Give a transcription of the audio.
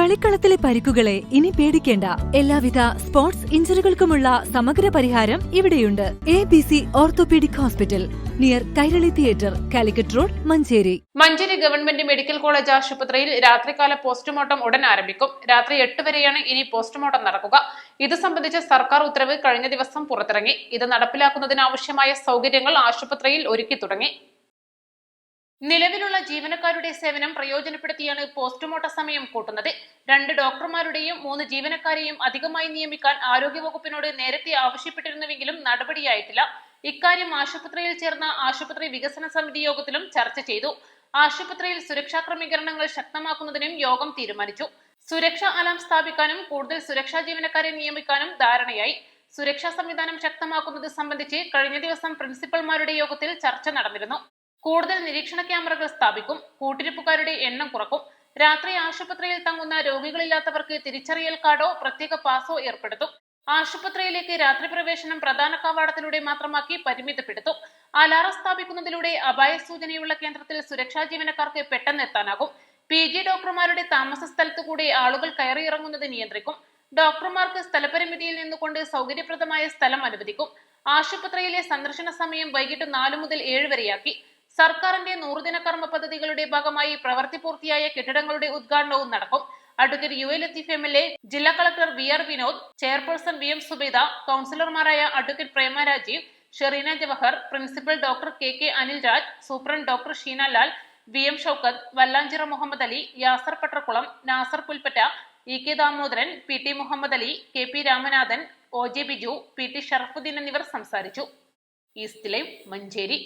കളിക്കളത്തിലെ പരിക്കുകളെ ഇനി പേടിക്കേണ്ട. എല്ലാവിധ സ്പോർട്സ് ഇഞ്ചുറികൾക്കുമുള്ള സമഗ്ര പരിഹാരം ഇവിടെയുണ്ട്. ABC orthopaedic hospital, near Kairali theatre, Calicut road, Manjeri. Manjeri government medical college ആശുപത്രിയിൽ രാത്രികാല പോസ്റ്റ്മോർട്ടം ഉടൻ ആരംഭിക്കും. രാത്രി 8 വരെയാണ് ഇനി പോസ്റ്റ്മോർട്ടം നടക്കുക. ഇത് സംബന്ധിച്ച് സർക്കാർ ഉത്തരവ് കഴിഞ്ഞ ദിവസം പുറത്തിറങ്ങി. ഇത് നടപ്പിലാക്കുന്നതിനാവശ്യമായ സൗകര്യങ്ങൾ ആശുപത്രിയിൽ ഒരുക്കി തുടങ്ങി. നിലവിലുള്ള ജീവനക്കാരുടെ സേവനം പ്രയോജനപ്പെടുത്തിയാണ് പോസ്റ്റ്മോർട്ടം സമയം കൂട്ടുന്നത്. 2 ഡോക്ടർമാരുടെയും 3 ജീവനക്കാരെയും അധികമായി നിയമിക്കാൻ ആരോഗ്യവകുപ്പിനോട് നേരത്തെ ആവശ്യപ്പെട്ടിരുന്നുവെങ്കിലും നടപടിയായിട്ടില്ല. ഇക്കാര്യം ആശുപത്രിയിൽ ചേർന്ന ആശുപത്രി വികസന സമിതി യോഗത്തിലും ചർച്ച ചെയ്തു. ആശുപത്രിയിൽ സുരക്ഷാ ക്രമീകരണങ്ങൾ ശക്തമാക്കുന്നതിനും യോഗം തീരുമാനിച്ചു. സുരക്ഷാ അലാം സ്ഥാപിക്കാനും കൂടുതൽ സുരക്ഷാ ജീവനക്കാരെ നിയമിക്കാനും ധാരണയായി. സുരക്ഷാ സംവിധാനം ശക്തമാക്കുന്നത് സംബന്ധിച്ച് കഴിഞ്ഞ ദിവസം പ്രിൻസിപ്പൽമാരുടെ യോഗത്തിൽ ചർച്ച നടന്നിരുന്നു. കൂടുതൽ നിരീക്ഷണ ക്യാമറകൾ സ്ഥാപിക്കും. കൂട്ടിരിപ്പുകാരുടെ എണ്ണം കുറക്കും. രാത്രി ആശുപത്രിയിൽ തങ്ങുന്ന രോഗികളില്ലാത്തവർക്ക് തിരിച്ചറിയൽ കാർഡോ പ്രത്യേക പാസോ ഏർപ്പെടുത്തും. ആശുപത്രിയിലേക്ക് രാത്രി പ്രവേശനം പ്രധാന കവാടത്തിലൂടെ മാത്രമാക്കി പരിമിതപ്പെടുത്തും. അലാറം സ്ഥാപിക്കുന്നതിലൂടെ അപായ സൂചനയുള്ള കേന്ദ്രത്തിൽ സുരക്ഷാ ജീവനക്കാർക്ക് പെട്ടെന്ന് എത്താനാകും. PG ഡോക്ടർമാരുടെ താമസ സ്ഥലത്ത് കൂടെ ആളുകൾ കയറിയിറങ്ങുന്നത് നിയന്ത്രിക്കും. ഡോക്ടർമാർക്ക് സ്ഥലപരിമിതിയിൽ നിന്നുകൊണ്ട് സൗകര്യപ്രദമായ സ്ഥലം അനുവദിക്കും. ആശുപത്രിയിലെ സന്ദർശന സമയം വൈകിട്ട് 4 മുതൽ 7 വരെയാക്കി. സർക്കാരിന്റെ 100 ദിന കർമ്മ പദ്ധതികളുടെ ഭാഗമായി പ്രവൃത്തി പൂർത്തിയായ കെട്ടിടങ്ങളുടെ ഉദ്ഘാടനവും നടക്കും. അഡ്വക്കേറ്റ് UA ലത്തീഫ് MLA, ജില്ലാ collector VR Vinod, chairperson VM Subaida, കൗൺസിലർമാരായ advocate Prema Rajeev, Shereena Jawahar, principal doctor KK Anil Raj, superintendent doctor Sheena Lal, VM Shoukath, Vallanchira Muhammad Ali, Yasar Pattarkulam, Nasar Pulpatta, EK Damodaran, PT Muhammad Ali, KP Ramanathan, OJ Biju, PT Sharafuddin എന്നിവർ സംസാരിച്ചു. East live, Manjeri.